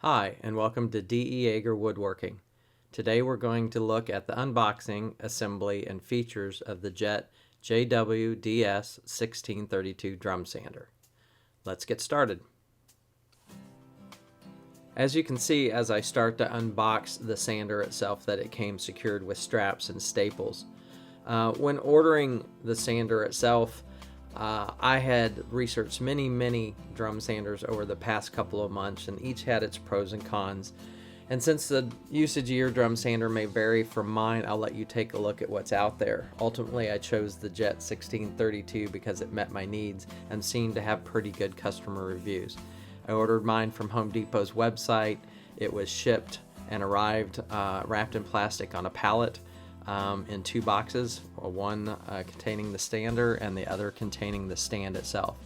Hi, and welcome to Jaeger Woodworking. Today we're going to look at the unboxing, assembly, and features of the Jet JWDS-1632 drum sander. Let's get started. As you can see as I start to unbox the sander itself that it came secured with straps and staples. When ordering the sander itself, I had researched many drum sanders over the past couple of months, and each had its pros and cons. And since the usage of your drum sander may vary from mine, I'll let you take a look at what's out there. Ultimately, I chose the Jet 1632 because it met my needs and seemed to have pretty good customer reviews. I ordered mine from Home Depot's website. It was shipped and arrived wrapped in plastic on a pallet. In two boxes, one containing the stander and the other containing the stand itself.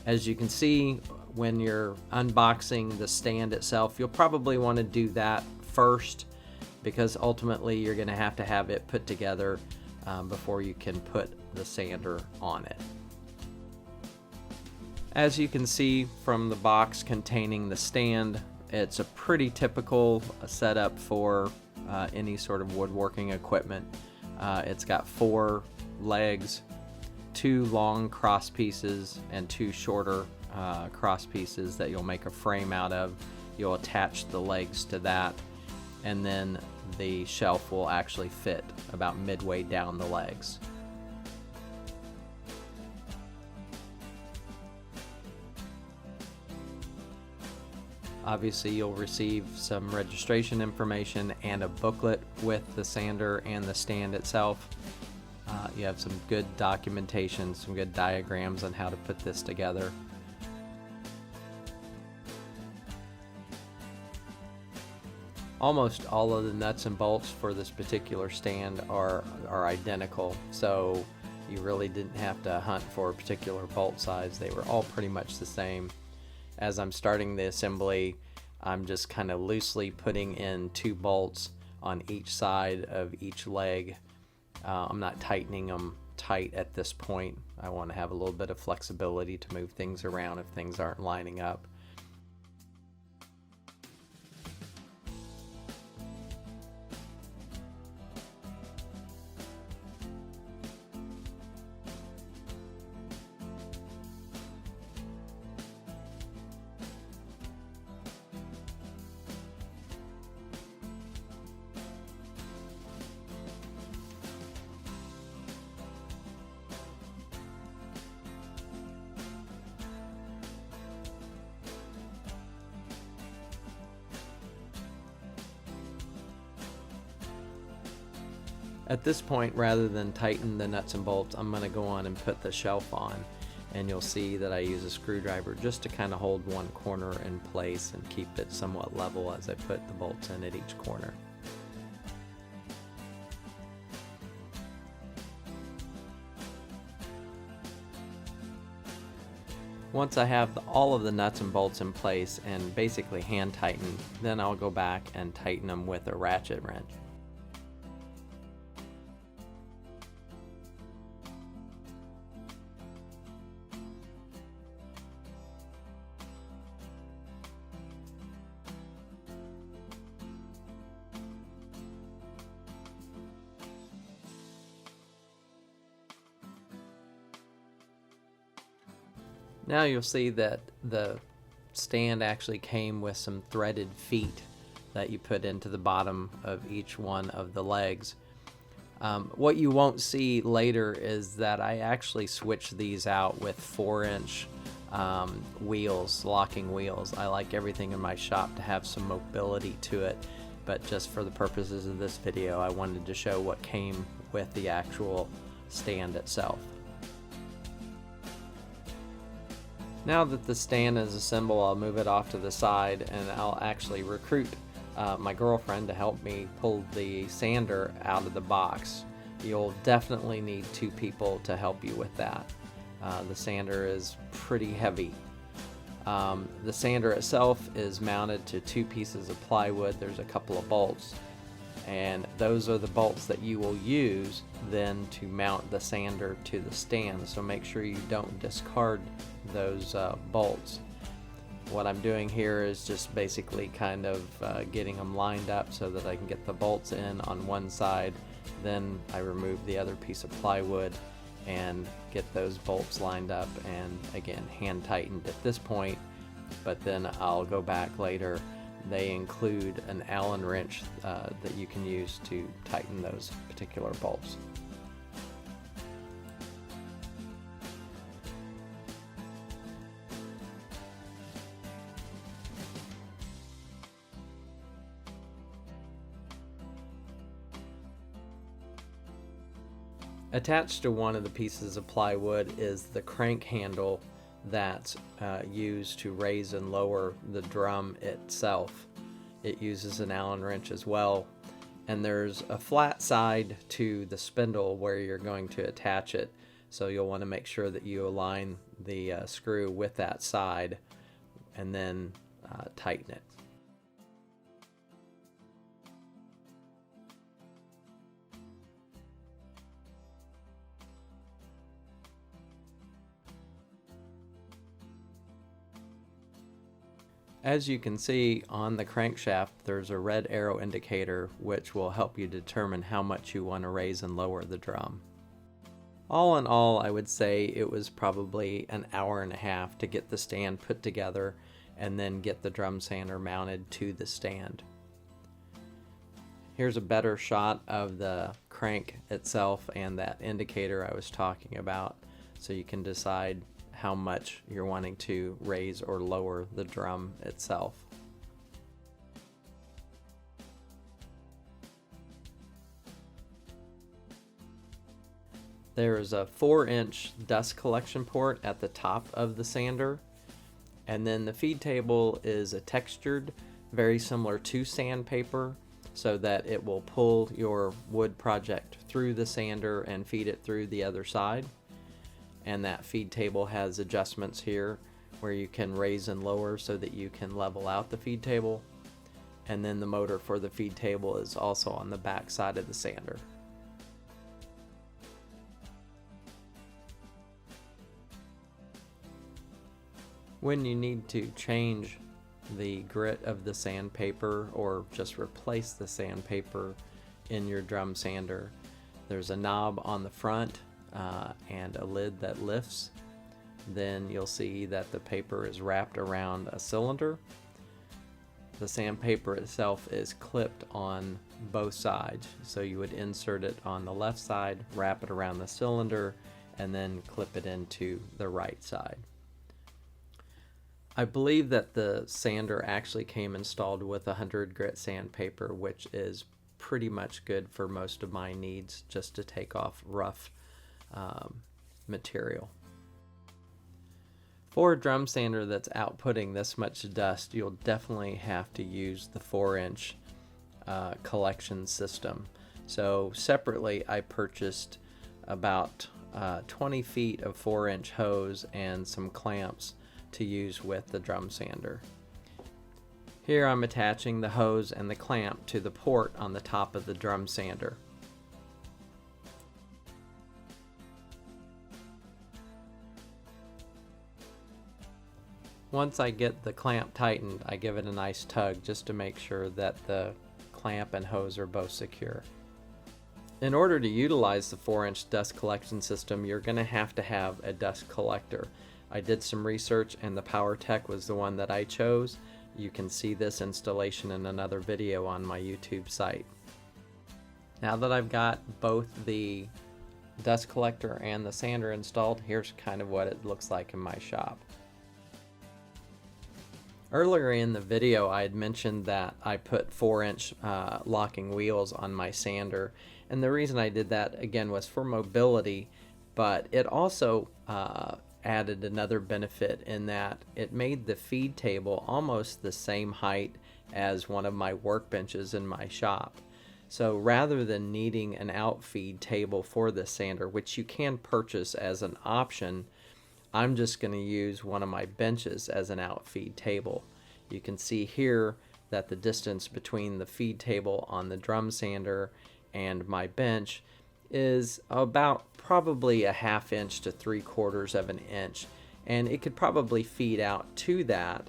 As you can see, when you're unboxing the stand itself, you'll probably want to do that first because ultimately you're going to have it put together before you can put the sander on it. As you can see from the box containing the stand, it's a pretty typical setup for any sort of woodworking equipment. It's got 4 legs, 2 long cross pieces and 2 shorter cross pieces that you'll make a frame out of. You'll attach the legs to that, and then the shelf will actually fit about midway down the legs. Obviously, you'll receive some registration information and a booklet with the sander and the stand itself. You have some good documentation, some good diagrams on how to put this together. Almost all of the nuts and bolts for this particular stand are identical, so you really didn't have to hunt for a particular bolt size. They were all pretty much the same. As I'm starting the assembly, I'm just kind of loosely putting in 2 bolts on each side of each leg. I'm not tightening them tight at this point. I want to have a little bit of flexibility to move things around if things aren't lining up. At this point, rather than tighten the nuts and bolts, I'm going to go on and put the shelf on, and you'll see that I use a screwdriver just to kind of hold one corner in place and keep it somewhat level as I put the bolts in at each corner. Once I have all of the nuts and bolts in place and basically hand tightened, then I'll go back and tighten them with a ratchet wrench. Now you'll see that the stand actually came with some threaded feet that you put into the bottom of each one of the legs. What you won't see later is that I actually switched these out with 4-inch wheels, locking wheels. I like everything in my shop to have some mobility to it, but just for the purposes of this video, I wanted to show what came with the actual stand itself. Now that the stand is assembled, I'll move it off to the side, and I'll actually recruit my girlfriend to help me pull the sander out of the box. You'll definitely need 2 people to help you with that. The sander is pretty heavy. The sander itself is mounted to 2 pieces of plywood. There's a couple of bolts, and those are the bolts that you will use then to mount the sander to the stand, so make sure you don't discard those bolts. What I'm doing here is just basically kind of getting them lined up so that I can get the bolts in on one side. Then I remove the other piece of plywood and get those bolts lined up, and again hand tightened at this point, but then I'll go back later. They include an Allen wrench that you can use to tighten those particular bolts. Attached to one of the pieces of plywood is the crank handle that's used to raise and lower the drum itself. It uses an Allen wrench as well, and there's a flat side to the spindle where you're going to attach it, so you'll want to make sure that you align the screw with that side and then tighten it. As you can see on the crankshaft, there's a red arrow indicator which will help you determine how much you want to raise and lower the drum. All in all, I would say it was probably an hour and a half to get the stand put together and then get the drum sander mounted to the stand. Here's a better shot of the crank itself and that indicator I was talking about, so you can decide how much you're wanting to raise or lower the drum itself. There is a 4-inch dust collection port at the top of the sander, and then the feed table is a textured, very similar to sandpaper, so that it will pull your wood project through the sander and feed it through the other side. And that feed table has adjustments here where you can raise and lower so that you can level out the feed table. And then the motor for the feed table is also on the back side of the sander. When you need to change the grit of the sandpaper or just replace the sandpaper in your drum sander, there's a knob on the front and a lid that lifts. Then you'll see that the paper is wrapped around a cylinder. The sandpaper itself is clipped on both sides, so you would insert it on the left side, wrap it around the cylinder, and then clip it into the right side. I believe that the sander actually came installed with 100 grit sandpaper, which is pretty much good for most of my needs, just to take off rough material. For a drum sander that's outputting this much dust, you'll definitely have to use the 4-inch collection system. So separately, I purchased about 20 feet of 4-inch hose and some clamps to use with the drum sander. Here I'm attaching the hose and the clamp to the port on the top of the drum sander. Once I get the clamp tightened, I give it a nice tug just to make sure that the clamp and hose are both secure. In order to utilize the 4-inch dust collection system, you're going to have a dust collector. I did some research and the PowerTech was the one that I chose. You can see this installation in another video on my YouTube site. Now that I've got both the dust collector and the sander installed, here's kind of what it looks like in my shop. Earlier in the video I had mentioned that I put 4-inch locking wheels on my sander, and the reason I did that again was for mobility, but it also added another benefit in that it made the feed table almost the same height as one of my workbenches in my shop. So rather than needing an outfeed table for the sander, which you can purchase as an option, I'm just going to use one of my benches as an outfeed table. You can see here that the distance between the feed table on the drum sander and my bench is about probably a 1/2 inch to 3/4 of an inch, and it could probably feed out to that,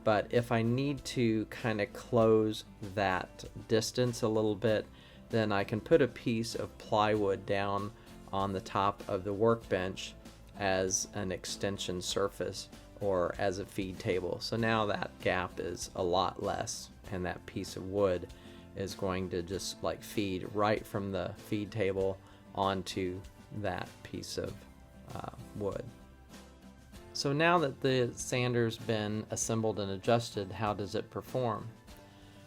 but if I need to kind of close that distance a little bit, then I can put a piece of plywood down on the top of the workbench as an extension surface or as a feed table. So now that gap is a lot less, and that piece of wood is going to just like feed right from the feed table onto that piece of wood. So now that the sander's been assembled and adjusted, how does it perform?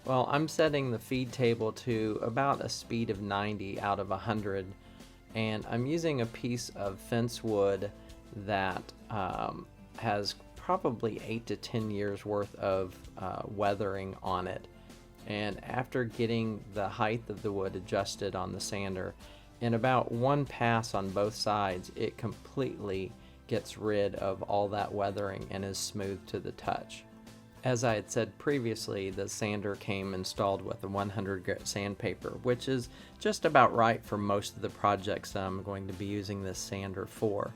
Well, I'm setting the feed table to about a speed of 90 out of 100, and I'm using a piece of fence wood that has probably 8 to 10 years worth of weathering on it. And after getting the height of the wood adjusted on the sander, in about one pass on both sides, it completely gets rid of all that weathering and is smooth to the touch. As I had said previously, the sander came installed with a 100 grit sandpaper, which is just about right for most of the projects that I'm going to be using this sander for.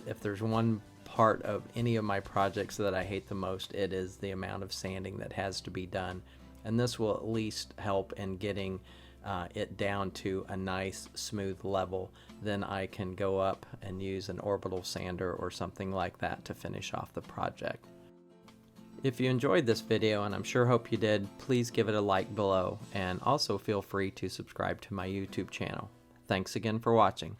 If there's one part of any of my projects that I hate the most, it is the amount of sanding that has to be done, and this will at least help in getting it down to a nice smooth level. Then I can go up and use an orbital sander or something like that to finish off the project. If you enjoyed this video, and I'm sure hope you did, please give it a like below, and also feel free to subscribe to my YouTube channel. Thanks again for watching.